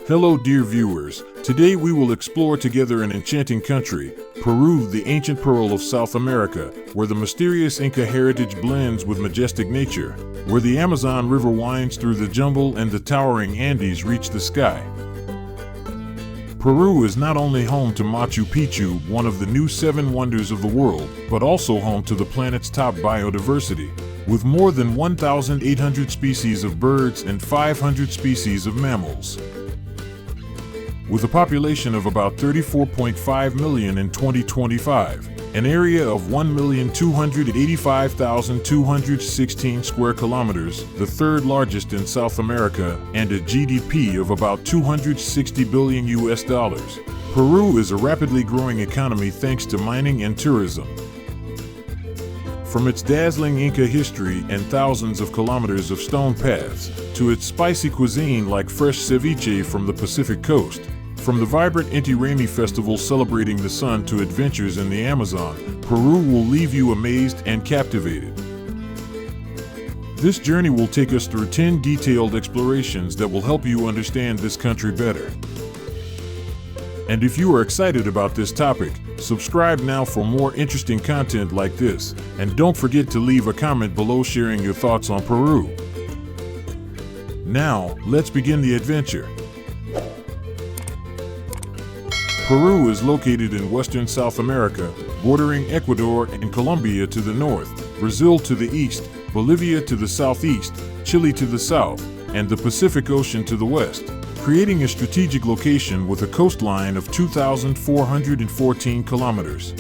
Hello dear viewers, today we will explore together an enchanting country, Peru, the ancient pearl of South America, where the mysterious Inca heritage blends with majestic nature, where the Amazon River winds through the jungle and the towering Andes reach the sky. Peru is not only home to Machu Picchu, one of the new 7 wonders of the world, but also home to the planet's top biodiversity, with more than 1,800 species of birds and 500 species of mammals. With a population of about 34.5 million in 2025, an area of 1,285,216 square kilometers, the third largest in South America, and a GDP of about $260 billion. Peru is a rapidly growing economy thanks to mining and tourism. From its dazzling Inca history and thousands of kilometers of stone paths, to its spicy cuisine like fresh ceviche from the Pacific coast, from the vibrant Inti Raymi festival celebrating the sun to adventures in the Amazon, Peru will leave you amazed and captivated. This journey will take us through 10 detailed explorations that will help you understand this country better. And if you are excited about this topic, subscribe now for more interesting content like this, and don't forget to leave a comment below sharing your thoughts on Peru. Now, let's begin the adventure. Peru is located in western South America, bordering Ecuador and Colombia to the north, Brazil to the east, Bolivia to the southeast, Chile to the south, and the Pacific Ocean to the west, creating a strategic location with a coastline of 2,414 kilometers.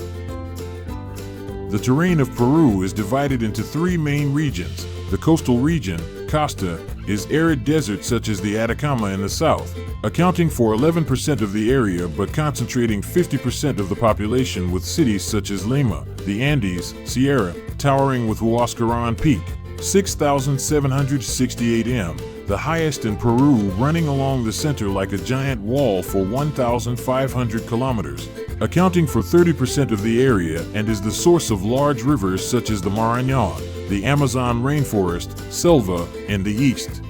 The terrain of Peru is divided into 3 main regions. The coastal region, Costa, is arid desert such as the Atacama in the south, accounting for 11% of the area but concentrating 50% of the population, with cities such as Lima, the Andes, Sierra, towering with Huascarán Peak, 6,768 m, the highest in Peru, running along the center like a giant wall for 1,500 kilometers, accounting for 30% of the area, and is the source of large rivers such as the Marañón, the Amazon rainforest, Selva, in the east.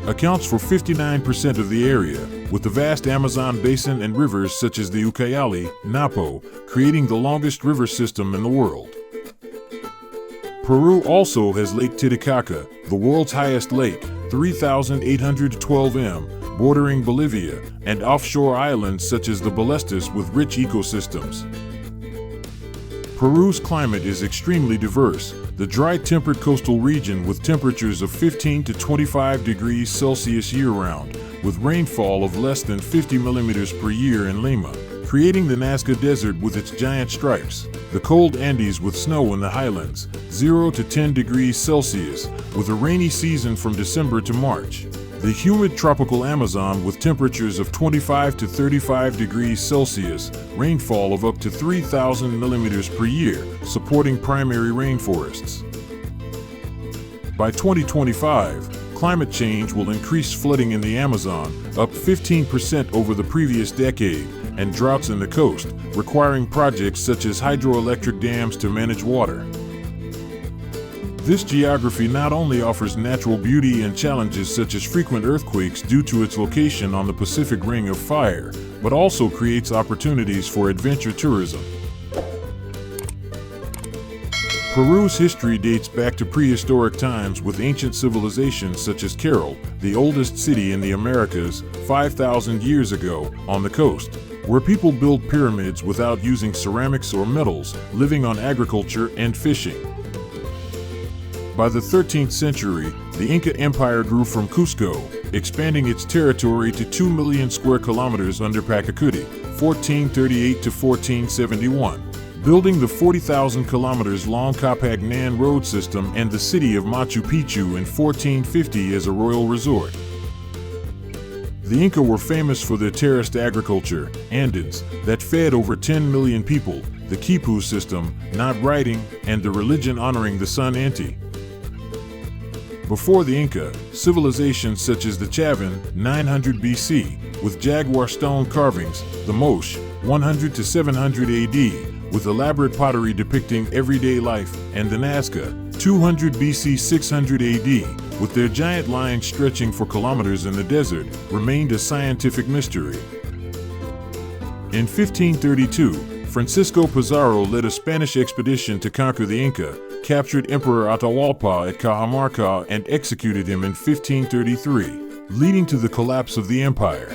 Accounts for 59% of the area, with the vast Amazon basin and rivers such as the Ucayali, Napo, creating the longest river system in the world. Peru also has Lake Titicaca, the world's highest lake, 3,812 m, bordering Bolivia, and offshore islands such as the Ballestas with rich ecosystems. Peru's climate is extremely diverse. The dry temperate coastal region with temperatures of 15 to 25 degrees Celsius year-round, with rainfall of less than 50 millimeters per year in Lima, creating the Nazca Desert with its giant stripes. The cold Andes with snow in the highlands, 0 to 10 degrees Celsius, with a rainy season from December to March. The humid tropical Amazon with temperatures of 25 to 35 degrees Celsius, rainfall of up to 3,000 millimeters per year, supporting primary rainforests. By 2025, climate change will increase flooding in the Amazon, up 15% over the previous decade, and droughts in the coast, requiring projects such as hydroelectric dams to manage water. This geography not only offers natural beauty and challenges such as frequent earthquakes due to its location on the Pacific Ring of Fire, but also creates opportunities for adventure tourism. Peru's history dates back to prehistoric times, with ancient civilizations such as Caral, the oldest city in the Americas, 5,000 years ago, on the coast, where people built pyramids without using ceramics or metals, living on agriculture and fishing. By the 13th century, the Inca Empire grew from Cusco, expanding its territory to 2 million square kilometers under Pachacuti, 1438 to 1471, building the 40,000 kilometers long Capagnan road system and the city of Machu Picchu in 1450 as a royal resort. The Inca were famous for their terraced agriculture, andins, that fed over 10 million people, the quipu system, not writing, and the religion honoring the sun Inti. Before the Inca, civilizations such as the Chavan, 900 BC, with jaguar stone carvings, the Moche, 100 to 700 AD, with elaborate pottery depicting everyday life, and the Nazca, 200 BC 600 AD, with their giant lines stretching for kilometers in the desert, remained a scientific mystery. In 1532, Francisco Pizarro led a Spanish expedition to conquer the Inca, captured Emperor Atahualpa at Cajamarca and executed him in 1533, leading to the collapse of the empire.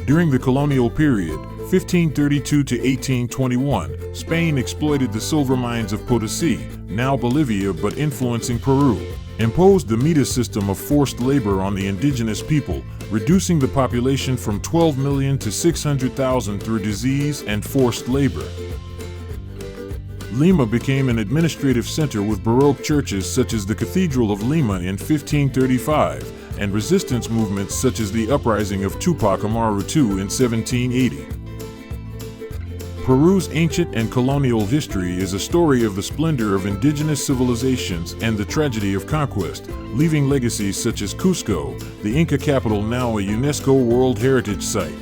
During the colonial period, 1532 to 1821, Spain exploited the silver mines of Potosí, now Bolivia but influencing Peru, imposed the Mita system of forced labor on the indigenous people, reducing the population from 12 million to 600,000 through disease and forced labor. Lima became an administrative center with Baroque churches such as the Cathedral of Lima in 1535, and resistance movements such as the uprising of Tupac Amaru II in 1780. Peru's ancient and colonial history is a story of the splendor of indigenous civilizations and the tragedy of conquest, leaving legacies such as Cusco, the Inca capital now a UNESCO World Heritage Site.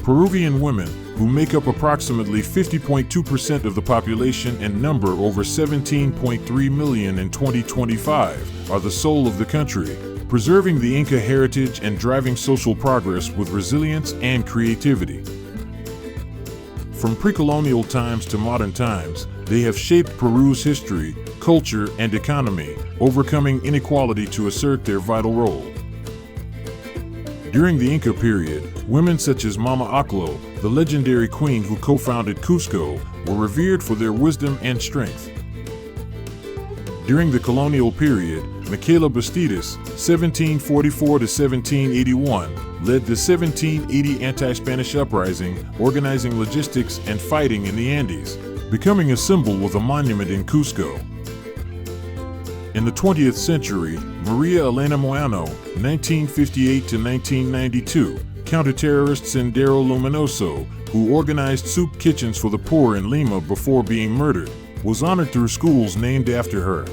Peruvian women, who make up approximately 50.2% of the population and number over 17.3 million in 2025, are the soul of the country, preserving the Inca heritage and driving social progress with resilience and creativity. From pre-colonial times to modern times, they have shaped Peru's history, culture, and economy, overcoming inequality to assert their vital role. During the Inca period, women such as Mama Oclo, the legendary queen who co-founded Cusco, were revered for their wisdom and strength. During the colonial period, Micaela Bastidas, 1744 to 1781, led the 1780 anti-Spanish uprising, organizing logistics and fighting in the Andes, becoming a symbol with a monument in Cusco. In the 20th century, Maria Elena Moyano, 1958 to 1992, counter-terrorist Sendero Luminoso, who organized soup kitchens for the poor in Lima before being murdered, was honored through schools named after her.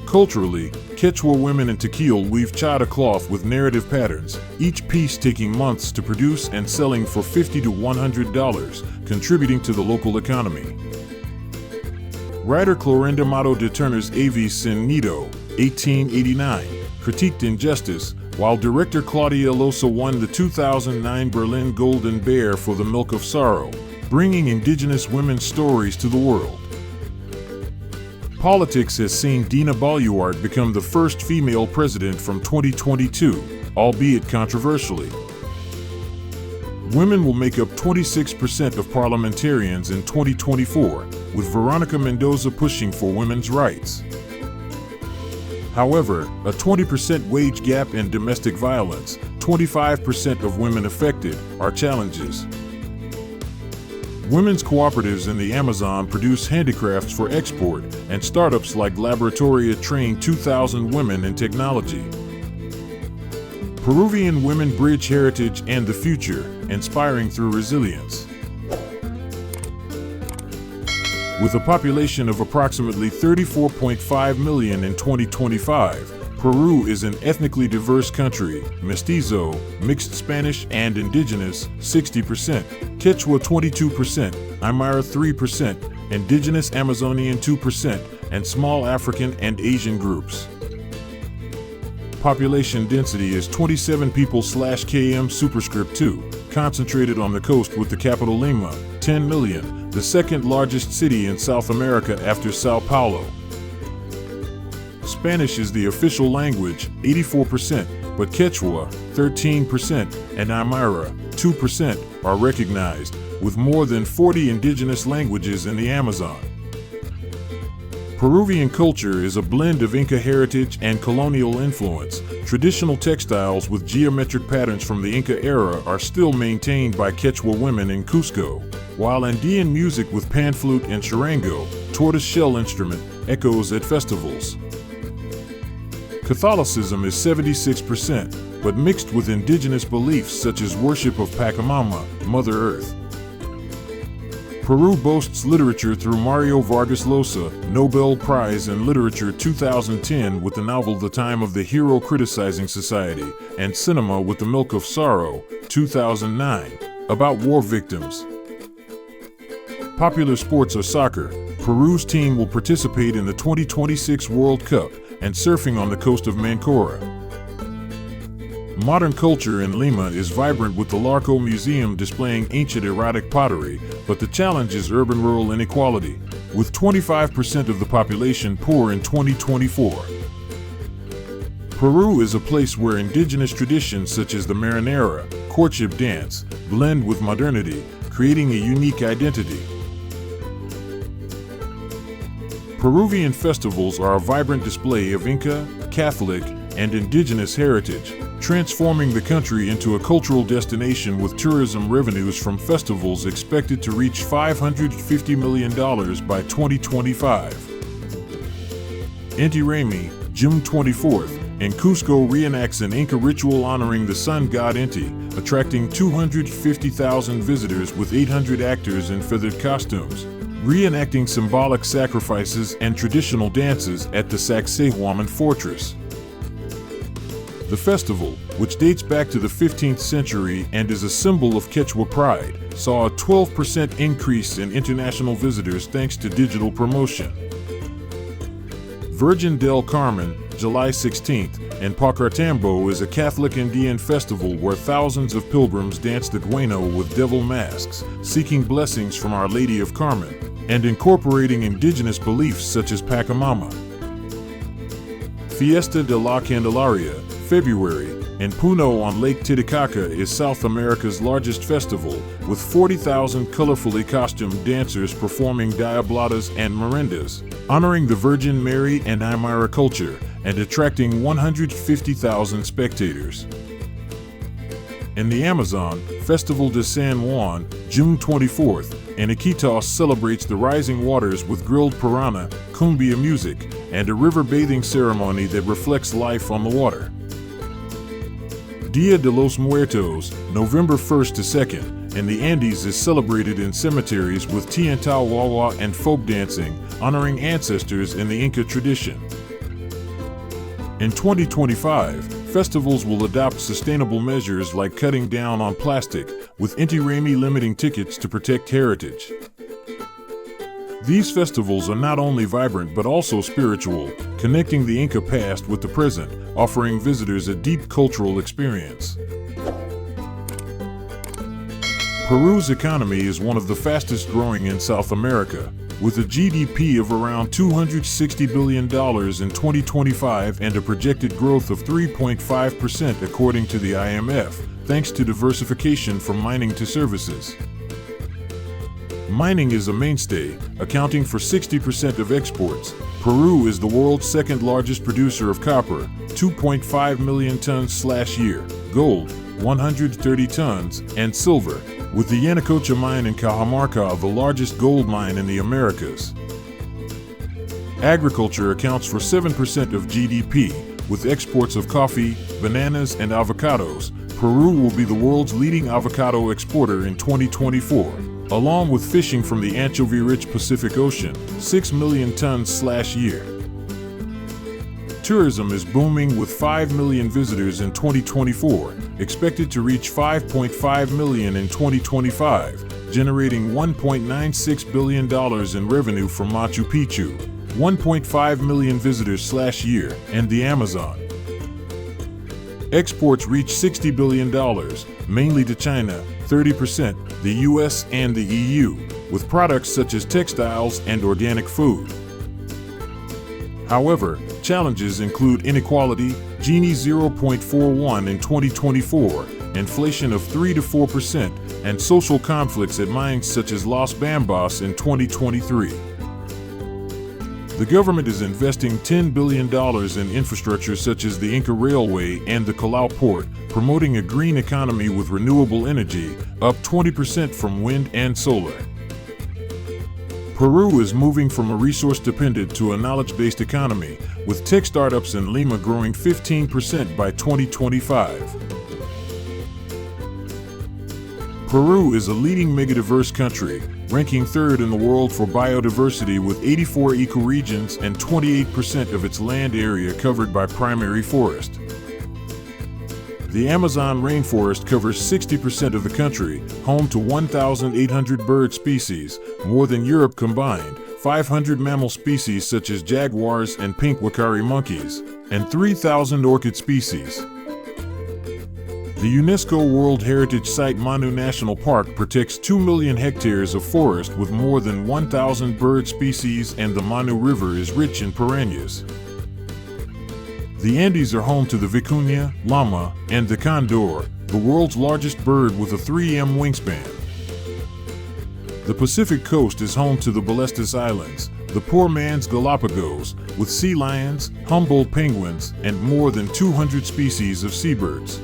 Culturally, Quechua women in Tequil weave chada cloth with narrative patterns, each piece taking months to produce and selling for $50 to $100, contributing to the local economy. Writer Clorinda Mato de Turner's Avis Sin Nido, 1889, critiqued injustice, while director Claudia Losa won the 2009 Berlin Golden Bear for The Milk of Sorrow, bringing indigenous women's stories to the world. Politics has seen Dina Boluarte become the first female president from 2022, albeit controversially. Women will make up 26% of parliamentarians in 2024, with Veronica Mendoza pushing for women's rights. However, a 20% wage gap and domestic violence, 25% of women affected, are challenges. Women's cooperatives in the Amazon produce handicrafts for export, and startups like Laboratoria train 2,000 women in technology. Peruvian women bridge heritage and the future, inspiring through resilience. With a population of approximately 34.5 million in 2025, Peru is an ethnically diverse country, mestizo, mixed Spanish and indigenous, 60%, Quechua 22%, Aymara 3%, indigenous Amazonian 2%, and small African and Asian groups. Population density is 27 people/km superscript 2, concentrated on the coast with the capital Lima, 10 million, the second largest city in South America after Sao Paulo. Spanish is the official language, 84%, but Quechua, 13%, and Aymara, 2%, are recognized, with more than 40 indigenous languages in the Amazon. Peruvian culture is a blend of Inca heritage and colonial influence. Traditional textiles with geometric patterns from the Inca era are still maintained by Quechua women in Cusco, while Andean music with pan flute and charango, tortoise-shell instrument, echoes at festivals. Catholicism is 76%, but mixed with indigenous beliefs such as worship of Pachamama, Mother Earth. Peru boasts literature through Mario Vargas Llosa, Nobel Prize in Literature 2010 with the novel The Time of the Hero Criticizing Society, and cinema with The Milk of Sorrow, 2009, about war victims. Popular sports are soccer. Peru's team will participate in the 2026 World Cup, and surfing on the coast of Mancora. Modern culture in Lima is vibrant, with the Larco Museum displaying ancient erotic pottery, but the challenge is urban-rural inequality, with 25% of the population poor in 2024. Peru is a place where indigenous traditions such as the marinera, courtship dance, blend with modernity, creating a unique identity. Peruvian festivals are a vibrant display of Inca, Catholic, and indigenous heritage, transforming the country into a cultural destination, with tourism revenues from festivals expected to reach $550 million by 2025. Inti Raymi, June 24th, in Cusco reenacts an Inca ritual honoring the sun god Inti, attracting 250,000 visitors with 800 actors in feathered costumes, reenacting symbolic sacrifices and traditional dances at the Sacsayhuaman fortress. The festival, which dates back to the 15th century and is a symbol of Quechua pride, saw a 12% increase in international visitors thanks to digital promotion. Virgin del Carmen, July 16th, in Pacartambo is a Catholic Indian festival where thousands of pilgrims dance the gueno with devil masks, seeking blessings from Our Lady of Carmen, and incorporating indigenous beliefs such as Pachamama. Fiesta de la Candelaria, February, in Puno on Lake Titicaca is South America's largest festival, with 40,000 colorfully costumed dancers performing diabladas and merendas, honoring the Virgin Mary and Aymara culture, and attracting 150,000 spectators. In the Amazon, Festival de San Juan, June 24th, in Iquitos celebrates the rising waters with grilled piranha, cumbia music, and a river bathing ceremony that reflects life on the water. Dia de los Muertos, November 1st to 2nd, in the Andes is celebrated in cemeteries with Tiantawawa and folk dancing, honoring ancestors in the Inca tradition. In 2025, festivals will adopt sustainable measures like cutting down on plastic, with Inti Raymi limiting tickets to protect heritage. These festivals are not only vibrant but also spiritual, connecting the Inca past with the present, offering visitors a deep cultural experience. Peru's economy is one of the fastest growing in South America, with a GDP of around $260 billion in 2025 and a projected growth of 3.5% according to the IMF, thanks to diversification from mining to services. Mining is a mainstay, accounting for 60% of exports. Peru is the world's second largest producer of copper, 2.5 million tons/year, gold, 130 tons, and silver, with the Yanacocha mine in Cajamarca the largest gold mine in the Americas. Agriculture accounts for 7% of GDP, with exports of coffee, bananas, and avocados. Peru will be the world's leading avocado exporter in 2024, along with fishing from the anchovy-rich Pacific Ocean, 6 million tons/year. Tourism is booming with 5 million visitors in 2024, expected to reach 5.5 million in 2025, generating $1.96 billion in revenue from Machu Picchu, 1.5 million visitors/year, and the Amazon. Exports reach $60 billion, mainly to China, 30%, the US, and the EU, with products such as textiles and organic food. However, challenges include inequality, Gini 0.41 in 2024, inflation of 3 to 4%, and social conflicts at mines such as Los Bambas in 2023. The government is investing $10 billion in infrastructure such as the Inca Railway and the Callao Port, promoting a green economy with renewable energy, up 20% from wind and solar. Peru is moving from a resource-dependent to a knowledge-based economy, with tech startups in Lima growing 15% by 2025. Peru is a leading megadiverse country, ranking third in the world for biodiversity with 84 ecoregions and 28% of its land area covered by primary forest. The Amazon rainforest covers 60% of the country, home to 1,800 bird species, more than Europe combined, 500 mammal species such as jaguars and pink wakari monkeys, and 3,000 orchid species. The UNESCO World Heritage Site Manu National Park protects 2 million hectares of forest with more than 1,000 bird species, and the Manu River is rich in piranhas. The Andes are home to the vicuña, llama, and the condor, the world's largest bird with a 3m wingspan. The Pacific coast is home to the Ballestas Islands, the poor man's Galapagos, with sea lions, Humboldt penguins, and more than 200 species of seabirds.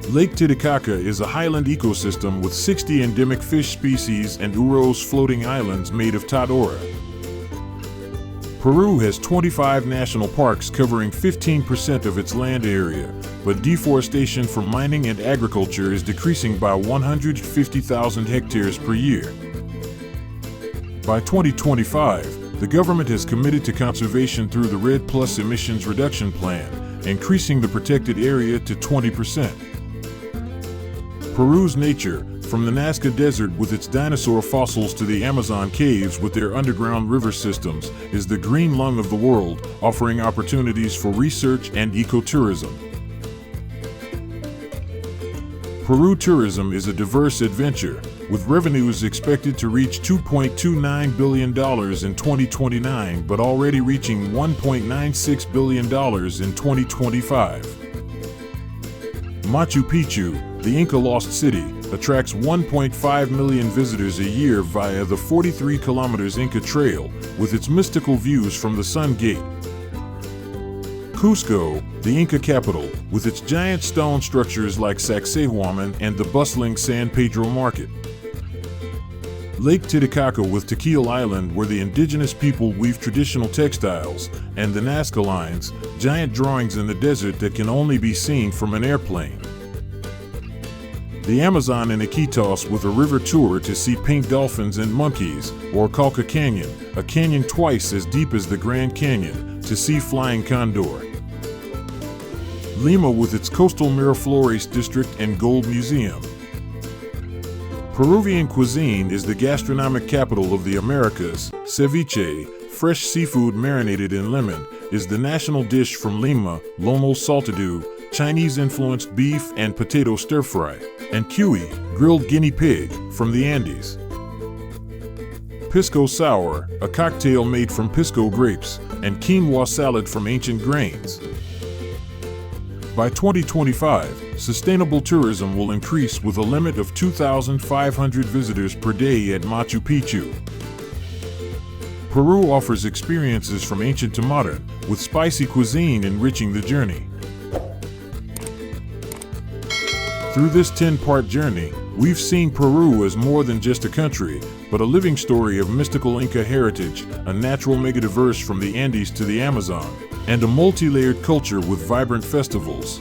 Lake Titicaca is a highland ecosystem with 60 endemic fish species and Uros floating islands made of tadora. Peru has 25 national parks covering 15% of its land area, but deforestation from mining and agriculture is decreasing by 150,000 hectares per year. By 2025, the government has committed to conservation through the REDD+ emissions reduction plan, increasing the protected area to 20%. Peru's nature, from the Nazca Desert with its dinosaur fossils to the Amazon caves with their underground river systems, is the green lung of the world, offering opportunities for research and ecotourism. Peru tourism is a diverse adventure, with revenues expected to reach $2.29 billion in 2029 but already reaching $1.96 billion in 2025. Machu Picchu, the Inca Lost City, attracts 1.5 million visitors a year via the 43 km Inca Trail, with its mystical views from the Sun Gate. Cusco, the Inca capital, with its giant stone structures like Sacsayhuaman and the bustling San Pedro Market. Lake Titicaca with Tequil Island, where the indigenous people weave traditional textiles, and the Nazca Lines, giant drawings in the desert that can only be seen from an airplane. The Amazon in Iquitos with a river tour to see pink dolphins and monkeys, or Calca Canyon, a canyon twice as deep as the Grand Canyon, to see flying condor. Lima with its coastal Miraflores district and gold museum. Peruvian cuisine is the gastronomic capital of the Americas. Ceviche, fresh seafood marinated in lemon, is the national dish from Lima. Lomo saltado, Chinese-influenced beef and potato stir-fry, and cuy, grilled guinea pig, from the Andes. Pisco sour, a cocktail made from pisco grapes, and quinoa salad from ancient grains. By 2025, sustainable tourism will increase with a limit of 2,500 visitors per day at Machu Picchu. Peru offers experiences from ancient to modern, with spicy cuisine enriching the journey. Through this 10-part journey, we've seen Peru as more than just a country, but a living story of mystical Inca heritage, a natural megadiverse from the Andes to the Amazon, and a multi-layered culture with vibrant festivals.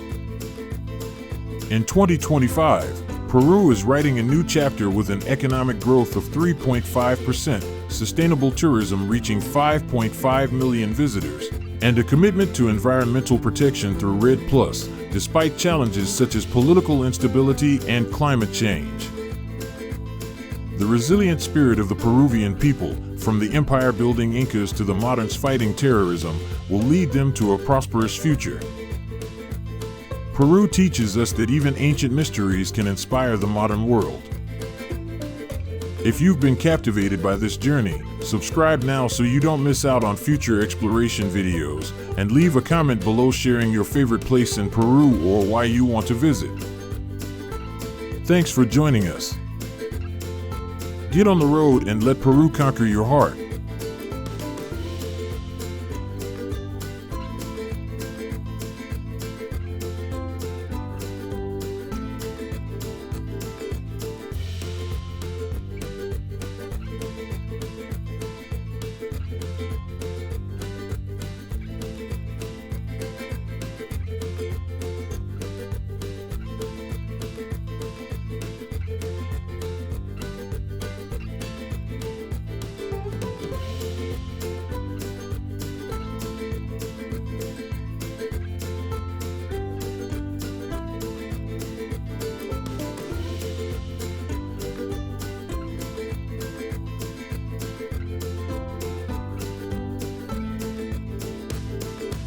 In 2025, Peru is writing a new chapter with an economic growth of 3.5%, sustainable tourism reaching 5.5 million visitors, and a commitment to environmental protection through REDD+, despite challenges such as political instability and climate change. The resilient spirit of the Peruvian people, from the empire-building Incas to the moderns fighting terrorism, will lead them to a prosperous future. Peru teaches us that even ancient mysteries can inspire the modern world. If you've been captivated by this journey, subscribe now so you don't miss out on future exploration videos, and leave a comment below sharing your favorite place in Peru or why you want to visit. Thanks for joining us. Get on the road and let Peru conquer your heart.